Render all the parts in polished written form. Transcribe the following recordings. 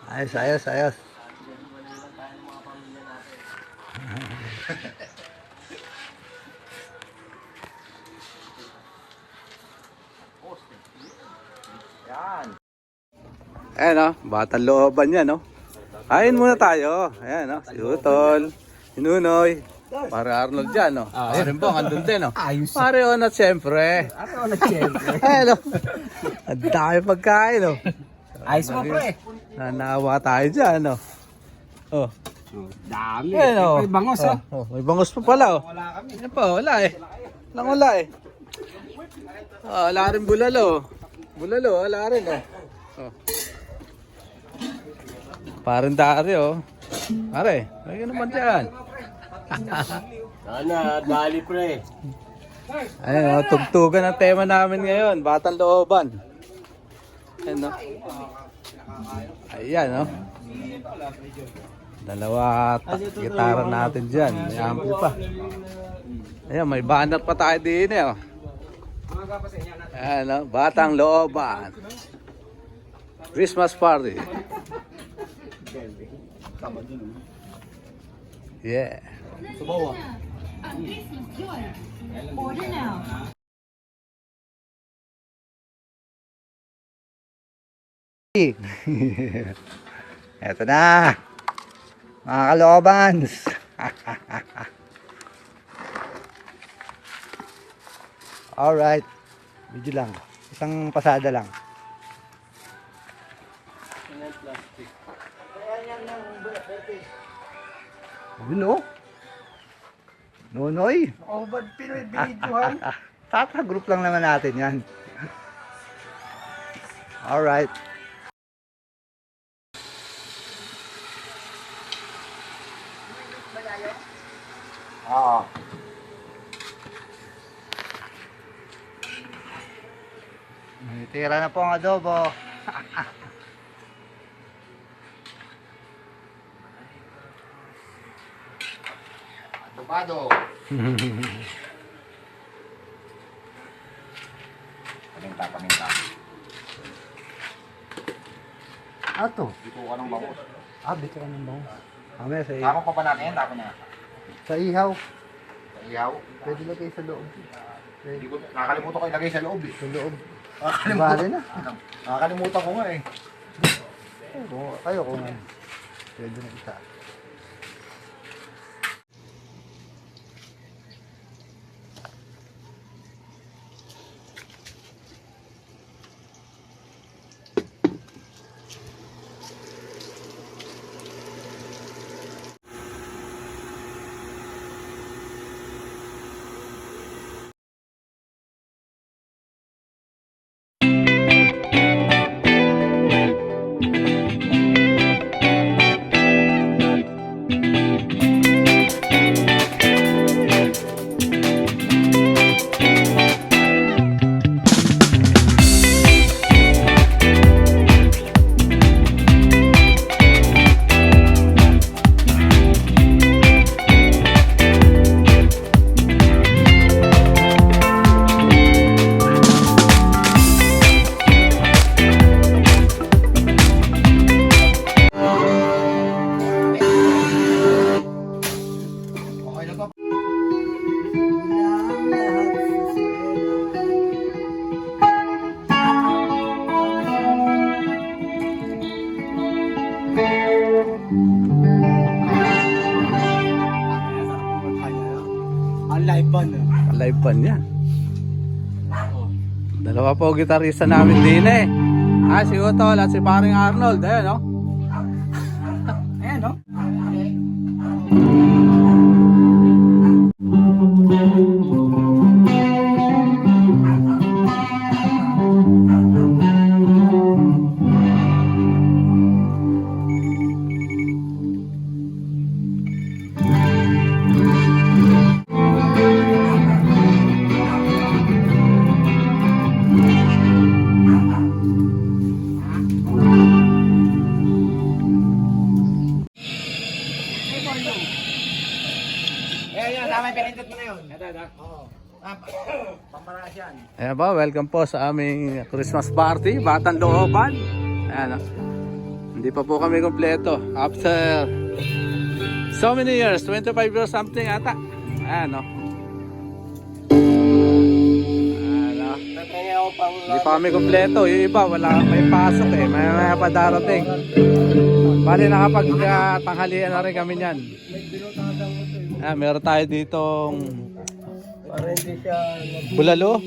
Ayos, ayos, ayos. Yan. Ayan o, batang looban yan o. Kain muna tayo. Ayan o, si Utol, si Nunoy. Pare Arnold dyan o. Pare Bong, andun din o. Ayos. Pare Onat siyempre. Ano na siyempre? Ayan o. Ang dami pagkain o. Ayos mo pre. Nanawa tayo dyan o. Oh. Dami. Ayan o. May bangos oh. May bangos pa pala o. Wala kami. Ano pa, wala eh. Wala eh. Wala rin bulalo. Bulalo, wala rin eh. Oh. Parang dari oh. Pare, may naman dyan. Sana, dali pre. Ayan oh, tugtugan ang tema namin ngayon. Batang looban. Ayan oh. Ayan oh. Dalawa gitara natin dyan. May ampli pa. Ayan, may banner pa tayo din eh oh. Ayan oh, batang looban. Christmas party. Yeah. Christmas joy. Order now. Eto na. Mga kaloobans. Alright. Video lang. Isang pasada lang. Yun o. Nonoy. Oh, ba't pinibidyohan? Tata group lang naman natin yan. Alright. Oo. Tira na po ang adobo. Adobado. Paminta. Ato. Dito ka ng bangos. Bito ka ng bangus. Mamaya sa Tapon pa ba natin yan? Tapon na. Sa ihaw. Sa ihaw. Pwede lagay sa loob. Hindi ko, nakakalimutan ko ilagay sa loob eh. Sa loob. Nakakalimutan. Bale na. Nakakalimutan ko nga eh. Kayo kung pwede na isa. Live band Live band niya. Dalawa po gitarista namin din eh. Si Utol at si paring Arnold. Ayan oh. Ayan no? Tama, pinindot mo na yun. Oo. Pamparas yan. Ayan ba, welcome po sa aming Christmas party, Batang Looban. Ayan o. Hindi pa po kami kompleto. After so many years, 25 years something ata. Ayan, no? Ano? Hindi pa kami kompleto. Yung iba, wala may pasok eh. May pa darating. Bali nakapag-tanghalian na rin kami niyan. Meron tayo ditong bulalo.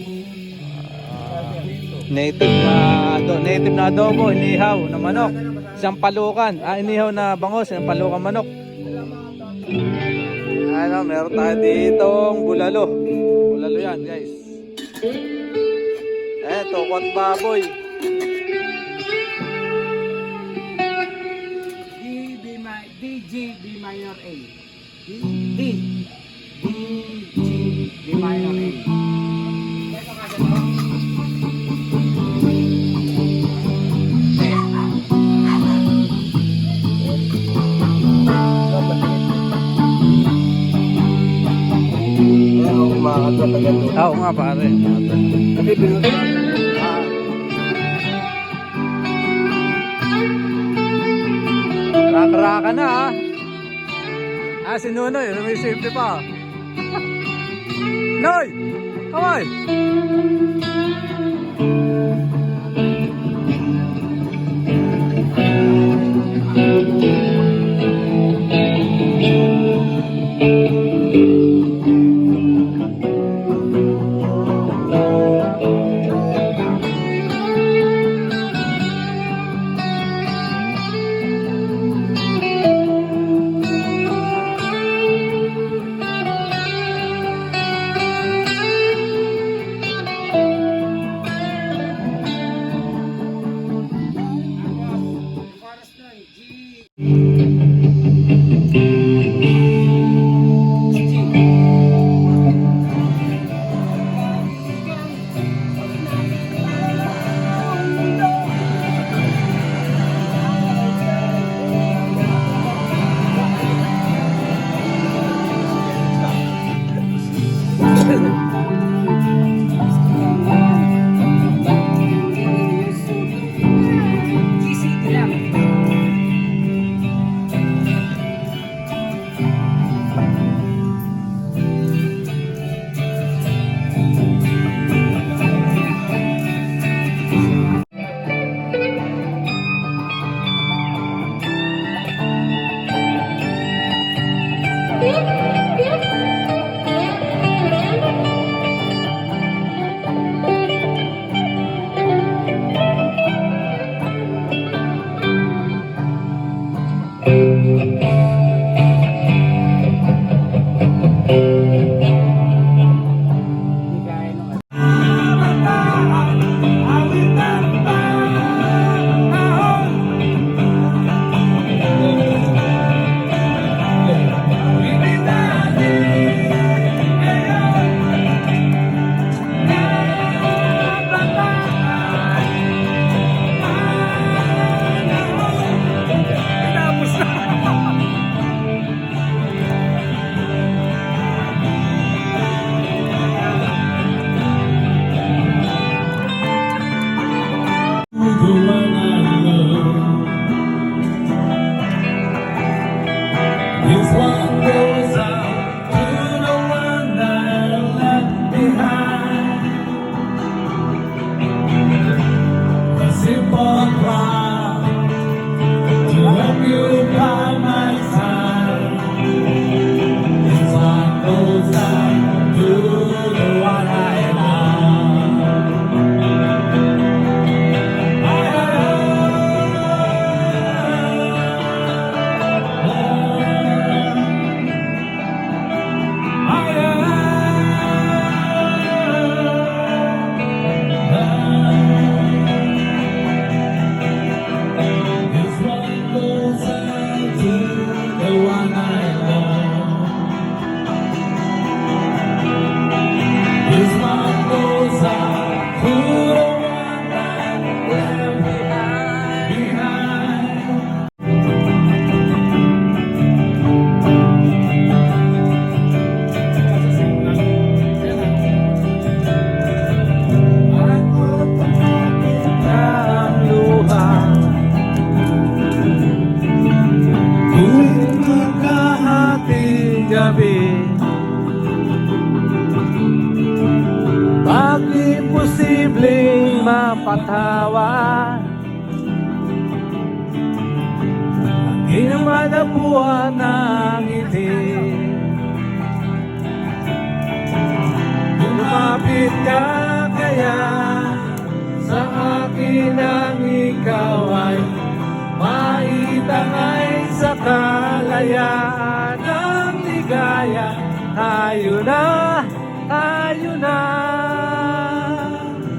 Native na adobo, inihaw na manok. Isang palukan, inihaw na bangos, isang palukan manok. Meron tayo ditong bulalo. Bulalo yan, guys. Tokot baboy. D, G, B minor A. D, G, B minor A. Oo nga pare. Raka-raka na si Nunoy, sumisipli pa. Noy! Kamay! pathawan. Di naman nabuhan ng ngiti. Lumapit ka kaya sa akin ang ikaw ay maitangay sa kalayaan ng ligaya. Tayo na, tayo na.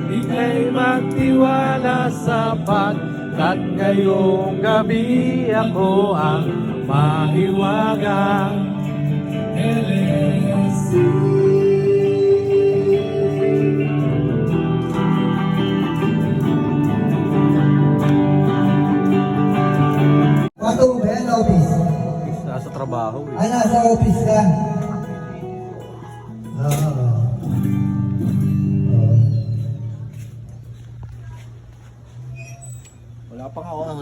Ika'y magtiwala sapagkat ngayong gabi ako ang mahiwagang LSC. Bago mo ba yan, office? Nasa trabaho eh. Ah, nasa office ka? Oo.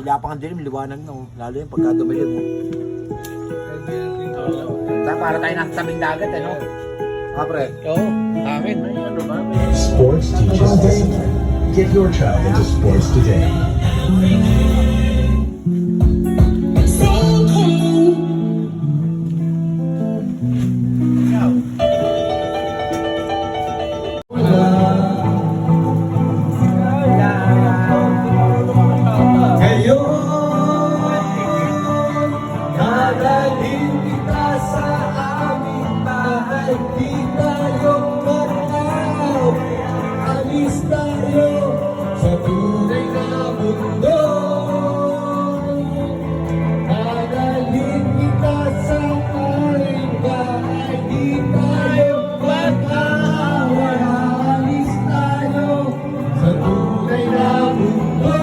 Wala pa nga dilim, liwanag na. Lalo yung pagka dumilim. Para tayo nasa tabing dagat, ano? Pre. Oo, amin. Sports teaches discipline. Get your child into sports today. Dadalhin kita sa aming bahay. Di tayo magkakaw. Alis tayo sa tunay na mundo. Dadalhin kita sa aming bahay. Di tayo magkakaw. Alis tayo sa tunay na mundo.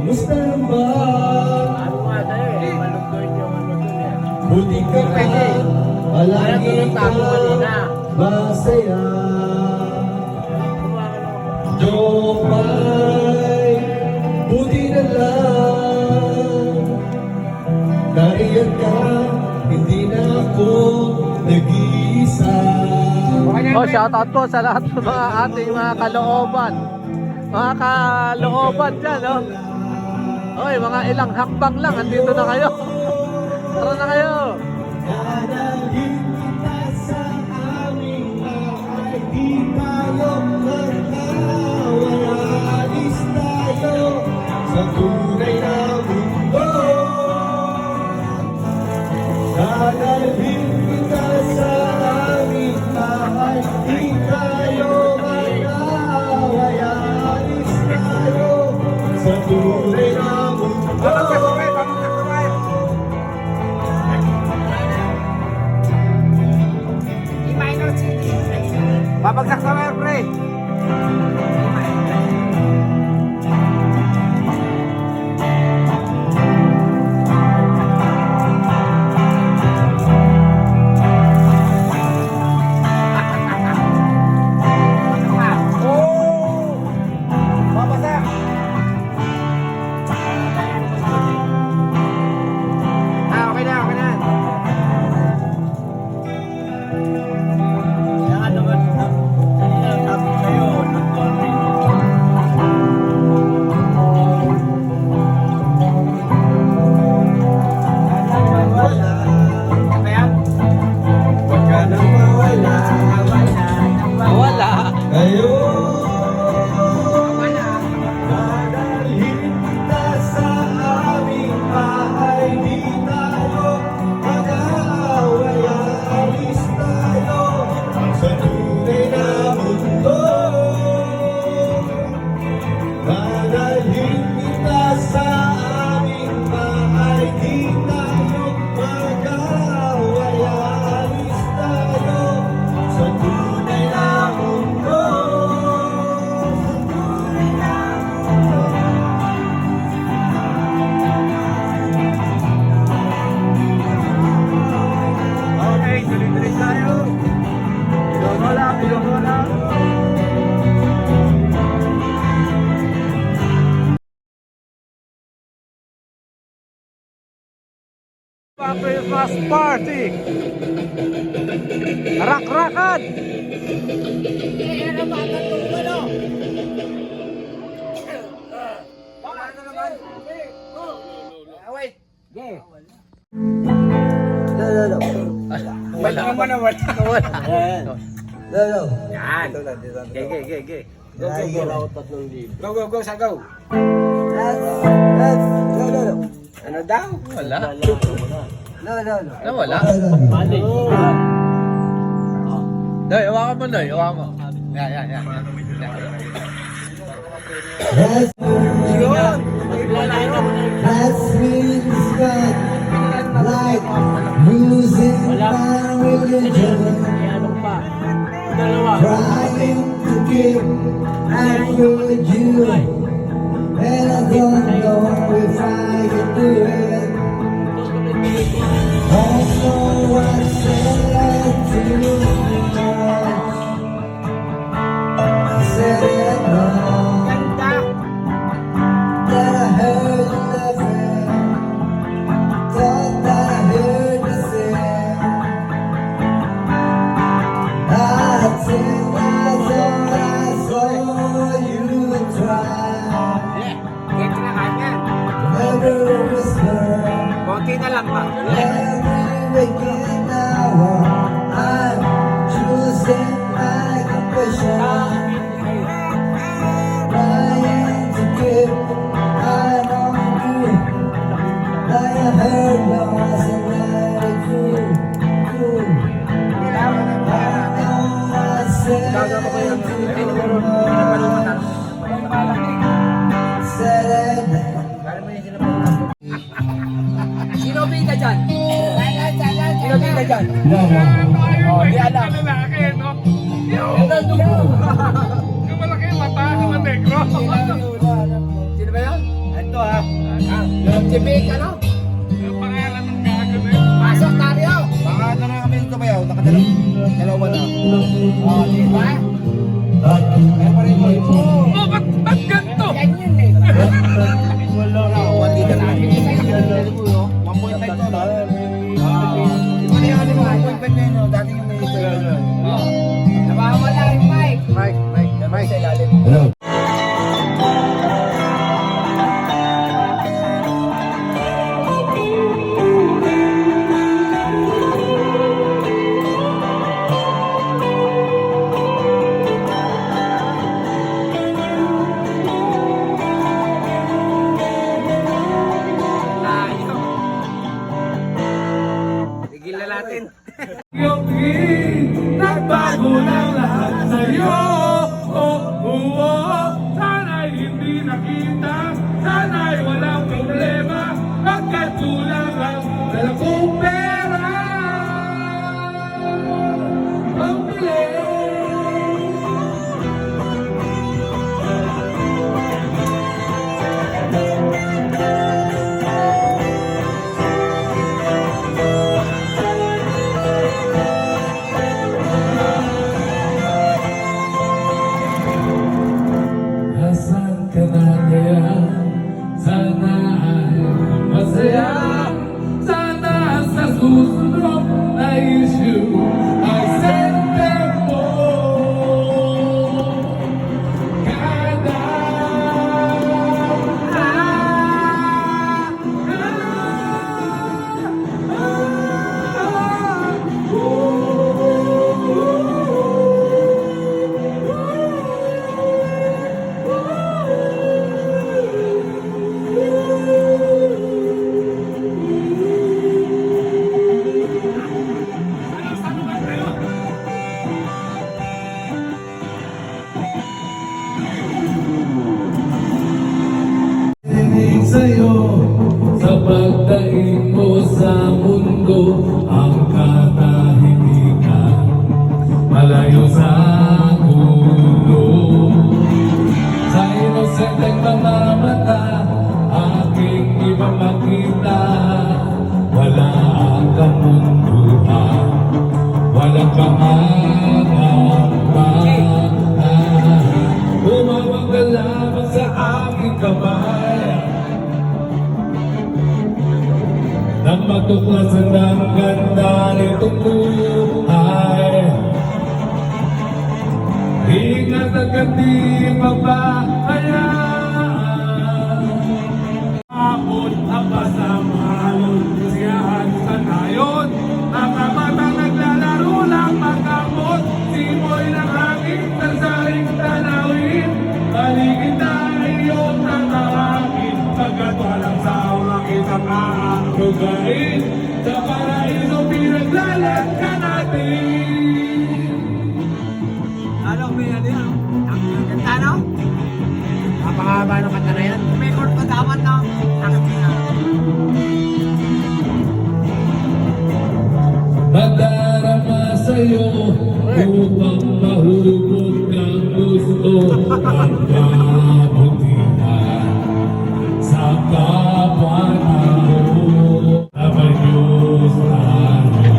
Kamusta ba? Buti ka pa, palagi ka masaya. Jopay, buti na lang. Nariyan ka, hindi na ako nag-iisa. Oh, shoutout po sa lahat ng mga ating mga kalooban. Mga kalooban dyan, no? Oy, mga ilang hakbang lang, andito na kayo. Tara na kayo. Dadalhin kita sa aming bahay. Di tayo magkawala. Alis tayo sa tunay na mundo. Dadalhin kita sa aming bahay. Di tayo magkawala. Alis tayo sa tunay na mundo. Babagsak sa wire, pre. Babagsak. Okay na, okay na. Wala. Dadalhin kita sa aming bahay. Di tayo mag-aaway. Alis tayo sa tunay na mundo. Dadalhin kita sa aming bahay. Di tayo mag-aaway. Alis tayo sa tunay na mundo. Okay, tuloy-tuloy tayo. Pilono lang, pilono lang. Christmas party. Rak-rakan! Ano ba ang tulungan, no? Ano naman? Wait. Yeah. Wala naman na wala. Yan. Ge. Go, sa go. Ano daw? Wala. No. Wala. Doy, hawakan mo, Doy. Hawakan mo. Yan. Yun. That means God, like losing my religion, trying to keep up with you, and I don't know if I can do it. Don't know what said to you. I said it wrong. Ganda. That I heard you laughing, thought that I heard you sing. I think I thought I saw you try. Get na kanya. Never whisper, Konti na lang pa. every waking hour. I'm choosing my confession, trying to keep eye on you. Like I heard lost and let it through. I know I said to you, said it. Sino bida dyan? Sino bida dyan? Oh, di alam. Yung malaki yung mata, yung negro. Sino ba yun? Ito ha. Yung si Vic, ano? Yung pangalan ng gago na yun. Pasok tayo. Baka ano na kami ito ba yun? Dalawa na. Oh, di ba? Kaya pa rin mo. Oh, ba't ganito? Yan yun eh. Wala. Wala dito na. Pinigay ko yun. 1.5 to na. Ito na yung ano mo. 1.5 na yun. Dati yung may ito yun. Nawawala yung mic. Mic sa ilalim. Hello. Tigil na natin. Nagbago ng lahat sa'yo. Sana'y hindi nakita, sana'y walang problema. Pagkat kulang ang dala kong pera. Pambili. Asan ka na kaya? Sana ay masaya. Sana sa susunod na issue ay sente mo. Kada sa'yo sa pagdaing mo sa mundo ang katahimikan malayo sa gulo sa inosenteng mga mata aking iba makita wala ang kamunduhan walang pangangamba umawag ka lamang sa aking kamay nang matuklasan ang ganda nitong buhay. Ingat agad di pabayaan. Abot ang pasamalon, siyahan sa nayon. Mga mata naglalaro lang magamot, simoy ng hangin sa saring tanawin. Paligid na iyong tatawagin, pagkat walang sawa kitang aarugain. Sa paraiso pinaglalat ka natin. Ano, may ano yan? Ang kanta, no? Napakahaba ng kanta na yan. May chord pa dapat, no? Madarama sa'yo upang mahubog kang gusto ang kabutihan sa kapwa-tao. Abay Diyos tayo,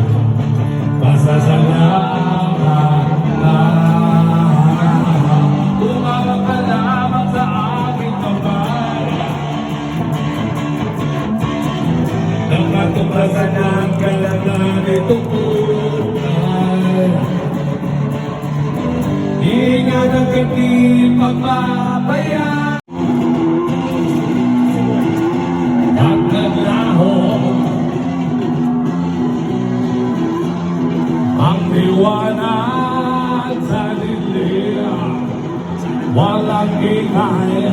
pasasalamat tumawag ka lamang sa aking kabayan. Nakatuklasan ang kalangan itong buhay. Ingat ang hindi magpapabayaan. At naglaho ang liwanag sa dilim. Walang ingay,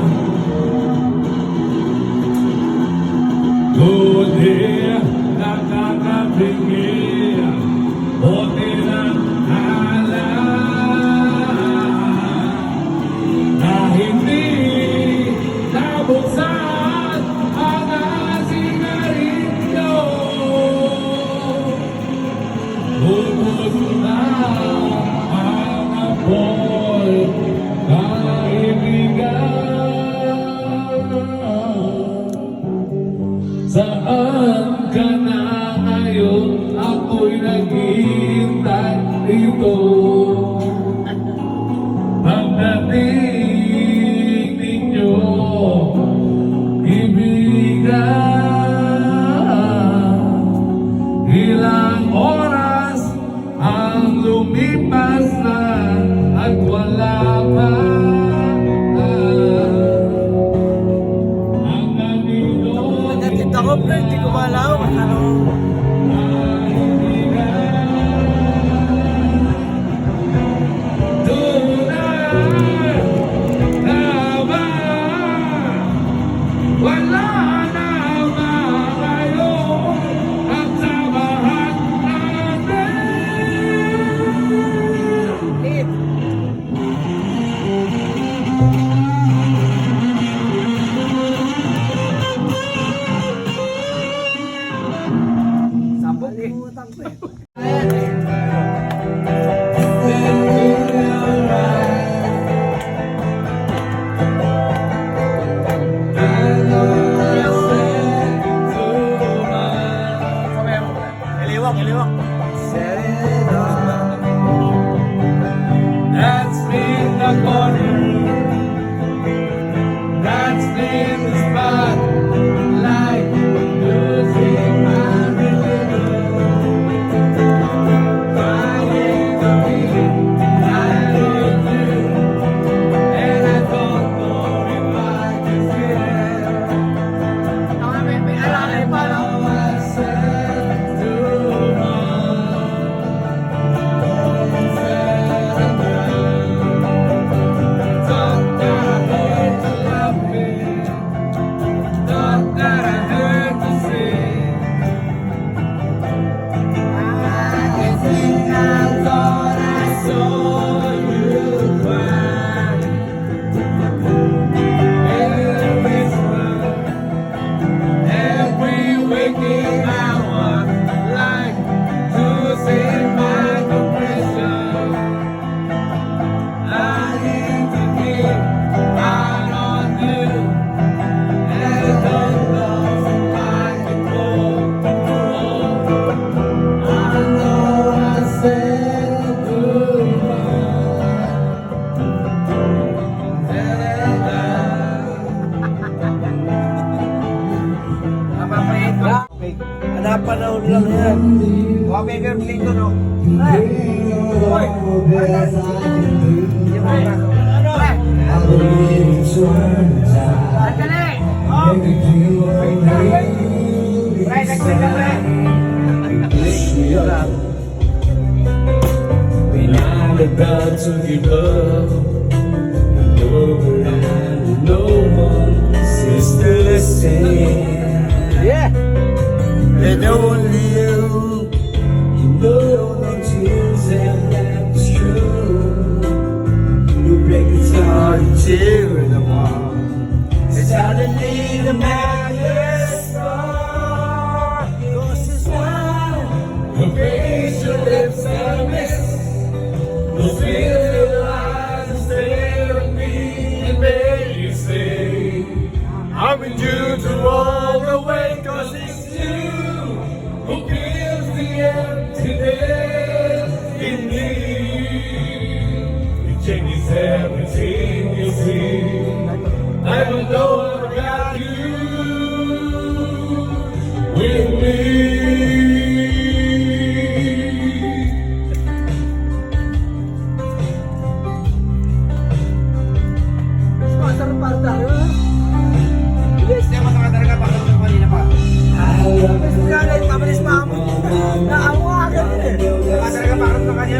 kundi nakakapingin, buti ng na hindi nabuksan ang sigarilyo. Ubus na ang apoy, saan ka na ngayon? Ako'y naghihintay dito. Pagdating ninyo, ibigan. Ilang oras ang lumipas na at wala pa. Nagkita ko, pero hindi ko malaw. Ano? Wala na ba kayo ang samahan natin? Sabog eh. Iliwak. That's in the corner. That's in the spot. Like losing my rhythm. Trying to be like you. And I don't know if I can feel. May alalay pa, no? I said too much. Thought that I heard to love me. Thought that I heard to sing. I think I thought I saw you cry. Every smile, every waking hour, like to see my depression. I need to keep out on you, and I don't know if I can go. I know I said goodbye. Napapahit ko. Okay. Hanap-panahon lang yan. Okay, girl, dito, no? Uy! Hindi mo say Yeah! that only you know that you said that's true. You break its heart and tear it apart. Suddenly the madness starts. Cause it's one who breaks your lips and miss. No fear your eyes and stare at me and make you say I want you to walk away. Cause it's you who fills the emptiness in me. It changes everything you see. I don't know about you with me.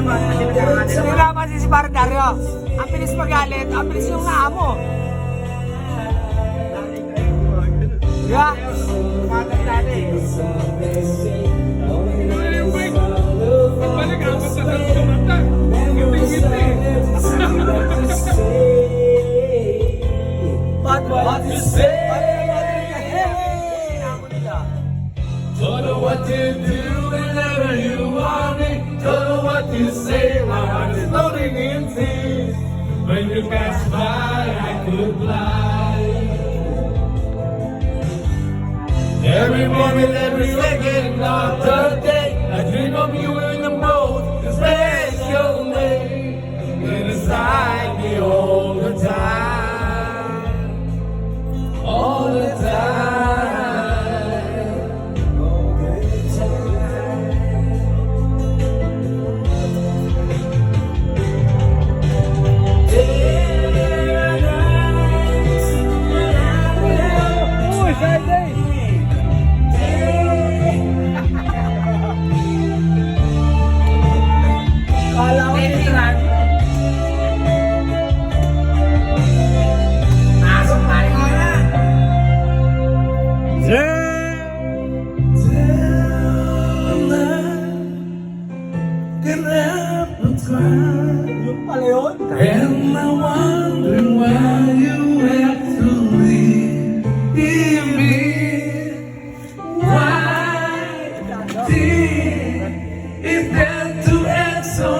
Wala pa si Parang Dario. Ang bilis magalit, ang bilis yung nga mo. Yeah. Matanda na eh. Balik ako sa mata. Ngiti-ngiti. What you say? Don't know what to do whenever you want it. Don't know what to say. My heart is loading in tears. When you pass by, I could fly. Every moment, every second of the day, I dream of you in the most special way. Inside me all the time, all the time. Kala ko titran. Asok tayo nga na. Yung pala yun? Am I wondering why you have to leave me? Why did it have to end so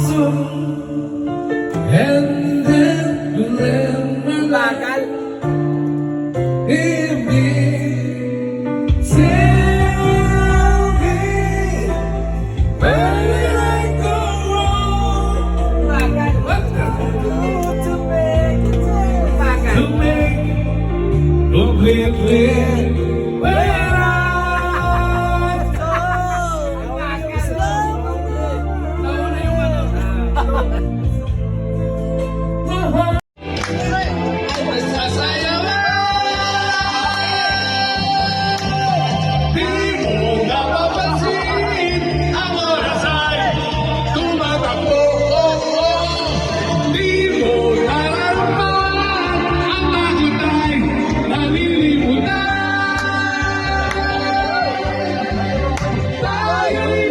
soon? And then you left my Bagal. in me. Tell me, where did I go wrong? Bagal. What did I do To make it bagal. to make completely where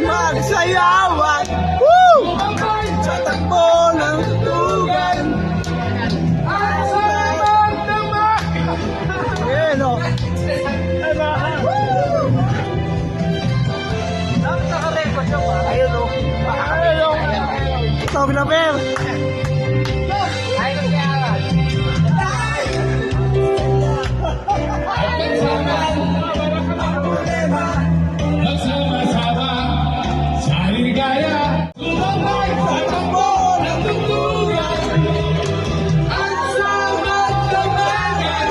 Magsayawan. Woo! Sa takbo ng tugan. Ayan o. Nakarecord siya pa. Ayun o. Ayun o. Sabi na per. Ayun kaya. Nagsama-sama sa ligaya, tumabay sa takbo ng tugtugan. At sa magdamagan,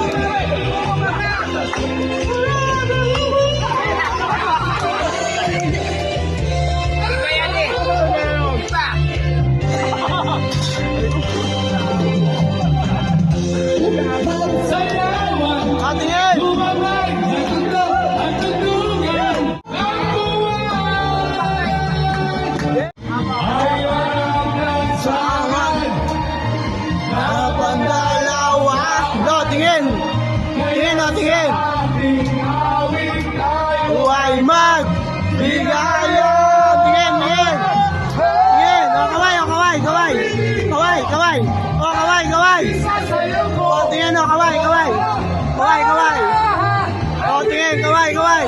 sayawan, tumabay sa takbo ng tugtugan. Ang buhay ay walang lansangan. Napandalawa. No, tingin. Tingin o, tingin. Buhay magbigayo. Tingin, tingin. Tingin. O, kaway, o, kaway, kaway. Kaway, kaway. O, kaway, kaway. O, tingin o, kaway, kaway. Kaway, kaway. O, tingin, kaway, kaway.